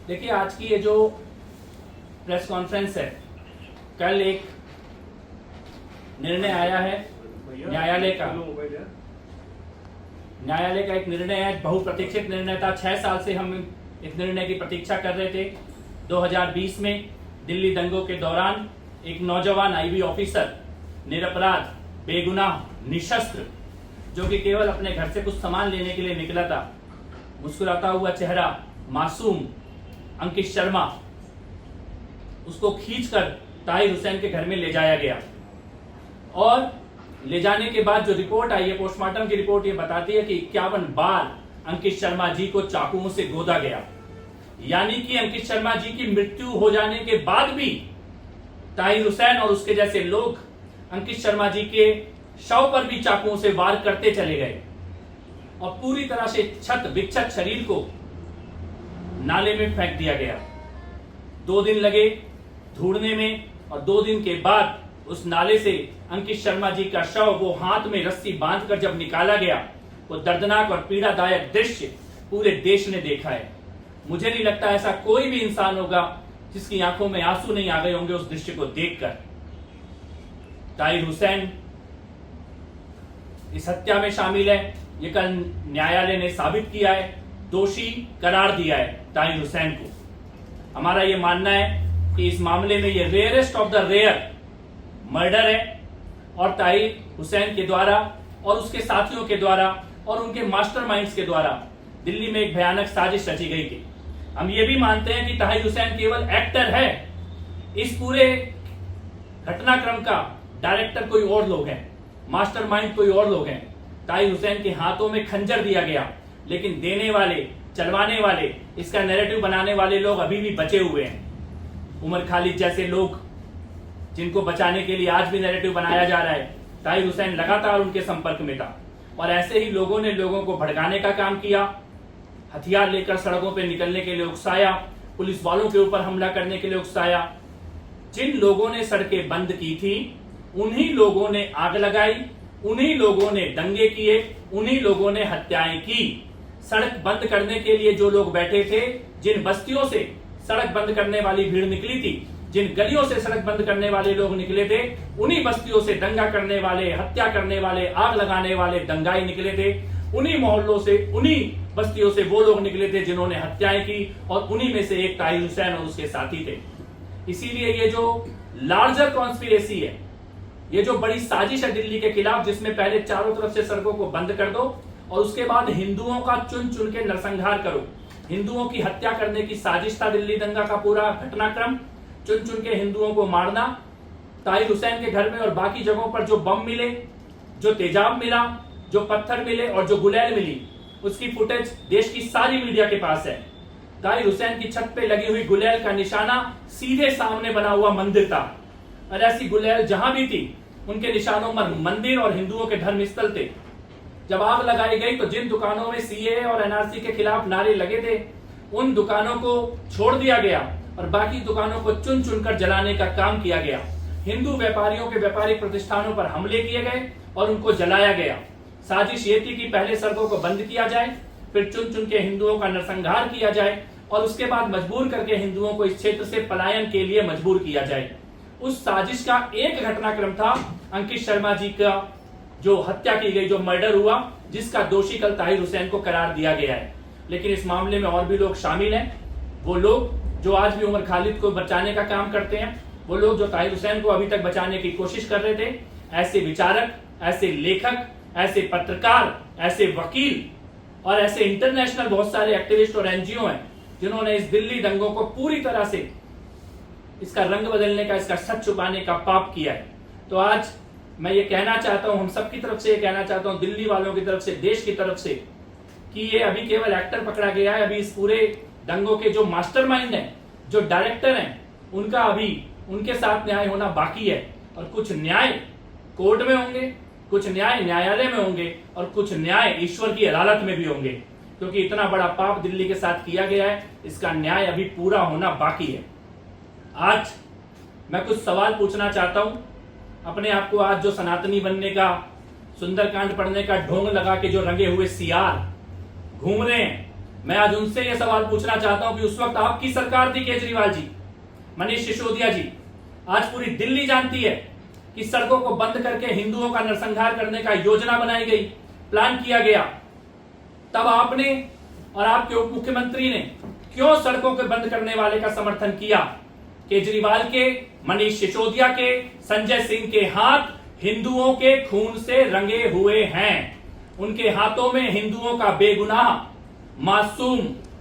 देखिए, आज की ये जो प्रेस कॉन्फ्रेंस है, कल एक निर्णय आया है न्यायालय का एक निर्णय है, बहुप्रतीक्षित निर्णय था। 6 साल से हम इस निर्णय की प्रतीक्षा कर रहे थे। 2020 में दिल्ली दंगों के दौरान एक नौजवान आईबी ऑफिसर, निरपराध, बेगुनाह, निशस्त्र, जो कि केवल अपने घर से कुछ सामान लेने के लिए निकला था, मुस्कुराता हुआ चेहरा, मासूम अंकित शर्मा, उसको खींचकर ताहिर हुसैन के घर में ले जाया गया। और ले जाने के बाद जो रिपोर्ट आई है, पोस्टमार्टम की रिपोर्ट, ये बताती है कि 51 बार अंकित शर्मा जी को चाकुओं से गोदा गया। यानी कि अंकित शर्मा जी की मृत्यु हो जाने के बाद भी ताहिर हुसैन और उसके जैसे लोग अंकित शर्मा जी के शव पर भी चाकुओं से वार करते चले गए और पूरी तरह से क्षत विक्षत शरीर को नाले में फेंक दिया गया। 2 दिन लगे ढूंढने में और 2 दिन के बाद उस नाले से अंकित शर्मा जी का शव, वो हाथ में रस्सी बांधकर जब निकाला गया, वो दर्दनाक और पीड़ादायक दृश्य पूरे देश ने देखा है। मुझे नहीं लगता ऐसा कोई भी इंसान होगा जिसकी आंखों में आंसू नहीं आ गए होंगे उस दृश्य को देखकर। ताहिर हुसैन इस हत्या में शामिल है, ये कल न्यायालय ने साबित किया है, दोषी करार दिया है ताहिर हुसैन को। हमारा ये मानना है कि इस मामले में ये rarest of the rare murder है और ताहिर हुसैन के द्वारा और उसके साथियों के द्वारा और उनके मास्टरमाइंड्स के द्वारा दिल्ली में एक भयानक साजिश रची गई थी। हम ये भी मानते हैं कि ताहिर हुसैन केवल एक्टर है, इस पूरे घटनाक्रम का डायरेक्टर कोई और लोग हैं, मास्टरमाइंड कोई और लोग हैं। ताहिर हुसैन के हाथों में खंजर दिया गया, लेकिन देने वाले, चलवाने वाले, इसका नैरेटिव बनाने वाले लोग अभी भी बचे हुए हैं। उमर खालिद जैसे लोग, जिनको बचाने के लिए आज भी नैरेटिव बनाया जा रहा है। ताहिर हुसैन लगातार उनके संपर्क में था और ऐसे ही लोगों ने लोगों को भड़काने का काम किया, हथियार लेकर सड़कों पर निकलने के लिए उकसाया, पुलिस वालों के ऊपर हमला करने के लिए उकसाया। जिन लोगों ने सड़कें बंद की थी, उन्हीं लोगों ने आग लगाई, उन्हीं लोगों ने दंगे किए, उन्हीं लोगों ने हत्याएं की। सड़क बंद करने के लिए जो लोग बैठे थे, जिन बस्तियों से सड़क बंद करने वाली भीड़ निकली थी, जिन गलियों से सड़क बंद करने वाले लोग निकले थे, उन्हीं बस्तियों से दंगा करने वाले, हत्या करने वाले, आग लगाने वाले दंगाई निकले थे। उन्हीं मोहल्लों से, उन्हीं बस्तियों से वो लोग निकले थे जिन्होंने हत्याएं की और उन्हीं में से एक ताहिर हुसैन और उसके साथी थे। इसीलिए ये जो लार्जर कॉन्स्पिरेसी है, ये जो बड़ी साजिश है दिल्ली के खिलाफ, जिसमें पहले चारों तरफ से सड़कों को बंद कर दो और उसके बाद हिंदुओं का चुन चुन के नरसंहार करो, हिंदुओं की हत्या करने की साजिश था दिल्ली दंगा का पूरा घटनाक्रम। चुन चुन के हिंदुओं को मारना। ताहिर हुसैन के घर में और बाकी जगहों पर जो बम मिले, जो तेजाब मिला, जो पत्थर मिले और जो गुलेल मिली, उसकी फुटेज देश की सारी मीडिया के पास है। ताहिर हुसैन की छत पे लगी हुई गुलेल का निशाना सीधे सामने बना हुआ मंदिर था और ऐसी गुलेल जहां भी थी, उनके निशानों पर मंदिर और हिंदुओं के धर्म स्थल थे। जब आग लगाई गई तो जिन दुकानों में सीए और एनआरसी के खिलाफ नारे लगे थे, उन दुकानों को छोड़ दिया गया और बाकी दुकानों को चुन चुनकर जलाने का काम किया गया। हिंदू व्यापारियों के व्यापारिक प्रतिष्ठानों पर हमले किए गए और उनको जलाया गया। साजिश ये थी कि पहले सड़कों को बंद किया जाए, फिर चुन चुन के हिंदुओं का नरसंहार किया जाए और उसके बाद मजबूर करके हिंदुओं को इस क्षेत्र से पलायन के लिए मजबूर किया जाए। उस साजिश का एक घटनाक्रम था अंकित शर्मा जी का जो हत्या की गई, जो मर्डर हुआ, जिसका दोषी कल ताहिर हुसैन को करार दिया गया है। लेकिन इस मामले में और भी लोग शामिल हैं, वो लोग जो आज भी उमर खालिद को बचाने का काम करते हैं, वो लोग जो ताहिर हुसैन को अभी तक बचाने की कोशिश कर रहे थे। ऐसे विचारक, ऐसे लेखक, ऐसे पत्रकार, ऐसे वकील और ऐसे इंटरनेशनल बहुत सारे एक्टिविस्ट और एनजीओ हैं जिन्होंने इस दिल्ली दंगों को पूरी तरह से इसका रंग बदलने का, इसका सच छुपाने का पाप किया है। तो आज मैं ये कहना चाहता हूं, हम सबकी तरफ से ये कहना चाहता हूं, दिल्ली वालों की तरफ से, देश की तरफ से, कि ये अभी केवल एक्टर पकड़ा गया है। अभी इस पूरे दंगों के जो मास्टरमाइंड हैं, जो डायरेक्टर हैं, उनका अभी उनके साथ न्याय होना बाकी है और कुछ न्याय कोर्ट में होंगे, कुछ न्याय न्यायालय में होंगे और कुछ न्याय ईश्वर की अदालत में भी होंगे, क्योंकि इतना बड़ा पाप दिल्ली के साथ किया गया है, इसका न्याय अभी पूरा होना बाकी है। आज मैं कुछ सवाल पूछना चाहता हूं अपने आप को। आज जो सनातनी बनने का, सुंदरकांड पढ़ने का ढोंग लगा के जो रंगे हुए सियार घूम रहे हैं, मैं आज उनसे यह सवाल पूछना चाहता हूं कि उस वक्त आपकी सरकार थी, केजरीवाल जी, मनीष सिसोदिया जी, आज पूरी दिल्ली जानती है कि सड़कों को बंद करके हिंदुओं का नरसंहार करने का योजना बनाई गई, प्लान किया गया, तब आपने और आपके उप मुख्यमंत्री ने क्यों सड़कों के बंद करने वाले का समर्थन किया? केजरीवाल के, मनीष सिसोदिया के, संजय सिंह के हाथ हिंदुओं के खून से रंगे हुए हैं। उनके हाथों में हिंदुओं का बेगुनाह, मासूम,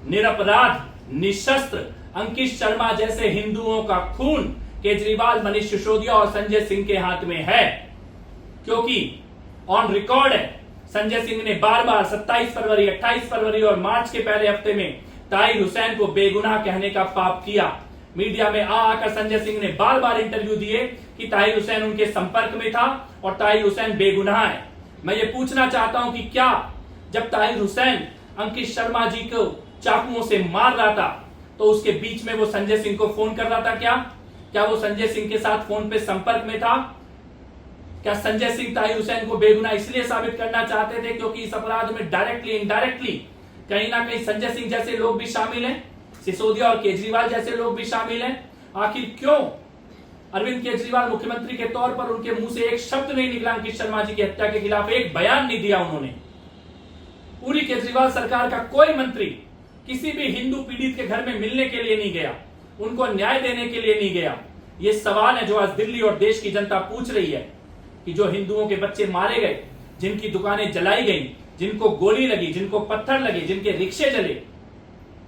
निरपराध, निशस्त्र अंकित शर्मा जैसे हिंदुओं का खून केजरीवाल, मनीष सिसोदिया और संजय सिंह के हाथ में है। क्योंकि ऑन रिकॉर्ड है, संजय सिंह ने बार बार 27 फरवरी, 28 फरवरी और मार्च के पहले हफ्ते में ताहिर हुसैन को बेगुनाह कहने का पाप किया। मीडिया में आकर संजय सिंह ने बार बार इंटरव्यू दिए कि ताहिर हुसैन उनके संपर्क में था और ताहिर हुसैन बेगुनाह है। मैं ये पूछना चाहता हूं कि क्या जब ताहिर हुसैन अंकित शर्मा जी को चाकुओं से मार रहा था तो उसके बीच में वो संजय सिंह को फोन कर रहा था? क्या वो संजय सिंह के साथ फोन पे संपर्क में था? क्या संजय सिंह ताहिर हुसैन को बेगुनाह इसलिए साबित करना चाहते थे क्योंकि इस अपराध में डायरेक्टली इनडायरेक्टली कहीं ना कहीं संजय सिंह जैसे लोग भी शामिल हैं, सिसोदिया और केजरीवाल जैसे लोग भी शामिल हैं? आखिर क्यों अरविंद केजरीवाल मुख्यमंत्री के तौर पर उनके मुंह से एक शब्द नहीं निकला अंकित शर्मा जी की हत्या के खिलाफ, एक बयान नहीं दिया उन्होंने? पूरी केजरीवाल सरकार का कोई मंत्री किसी भी हिंदू पीड़ित के घर में मिलने के लिए नहीं गया, उनको न्याय देने के लिए नहीं गया। ये सवाल है जो आज दिल्ली और देश की जनता पूछ रही है कि जो हिंदुओं के बच्चे मारे गए, जिनकी दुकानें जलाई गई, जिनको गोली लगी, जिनको पत्थर लगे, जिनके रिक्शे जले,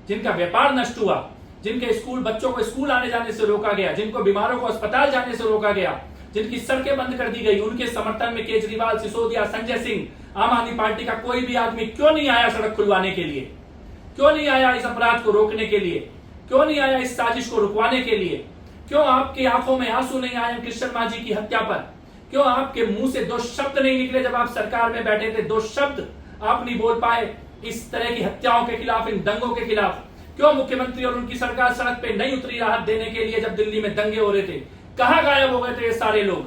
जिनका व्यापार नष्ट हुआ, जिनके स्कूल बच्चों को स्कूल आने जाने से रोका गया, जिनको बीमारों को अस्पताल जाने से रोका गया, जिनकी सड़कें बंद कर दी गई, उनके समर्थन में केजरीवाल, सिसोदिया, संजय सिंह, आम आदमी पार्टी का कोई भी आदमी क्यों नहीं आया सड़क खुलवाने के लिए? क्यों नहीं आया इस अपराध को रोकने के लिए? क्यों नहीं आया इस साजिश को रुकवाने के लिए? क्यों आपकी आंखों में आंसू नहीं आए अंकित शर्मा जी की हत्या पर? क्यों आपके मुंह से दो शब्द नहीं निकले जब आप सरकार में बैठे थे? दो शब्द आप नहीं बोल पाए इस तरह की हत्याओं के खिलाफ, इन दंगों के खिलाफ? क्यों मुख्यमंत्री और उनकी सरकार सड़क पे नहीं उतरी राहत देने के लिए जब दिल्ली में दंगे हो रहे थे? कहां गायब हो गए थे ये सारे लोग?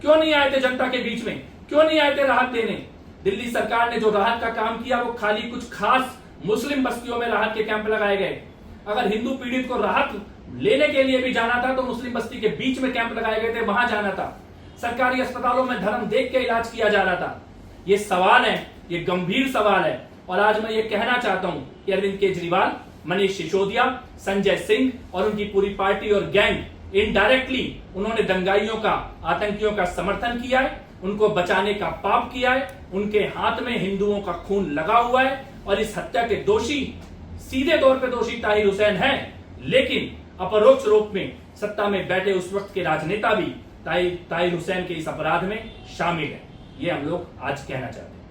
क्यों नहीं आए थे जनता के बीच में? क्यों नहीं आए थे राहत देने? दिल्ली सरकार ने जो राहत का काम किया वो खाली कुछ खास मुस्लिम बस्तियों में राहत के कैंप लगाए गए। अगर हिंदू पीड़ित को राहत लेने के लिए भी जाना था तो मुस्लिम बस्ती के बीच में कैंप लगाए गए थे, वहां जाना था। सरकारी अस्पतालों में धर्म देख के इलाज किया जा रहा था। ये सवाल है, ये गंभीर सवाल है। और आज मैं ये कहना चाहता हूं कि अरविंद केजरीवाल, मनीष सिसोदिया, संजय सिंह और उनकी पूरी पार्टी और गैंग इनडायरेक्टली उन्होंने दंगाइयों का, आतंकियों का समर्थन किया है, उनको बचाने का पाप किया है। उनके हाथ में हिंदुओं का खून लगा हुआ है और इस हत्या के दोषी, सीधे तौर पे दोषी ताहिर हुसैन है, लेकिन अपरोक्ष रूप में सत्ता में बैठे उस वक्त के राजनेता भी ताहिर हुसैन के इस अपराध में शामिल है। ये हम लोग आज कहना चाहते हैं।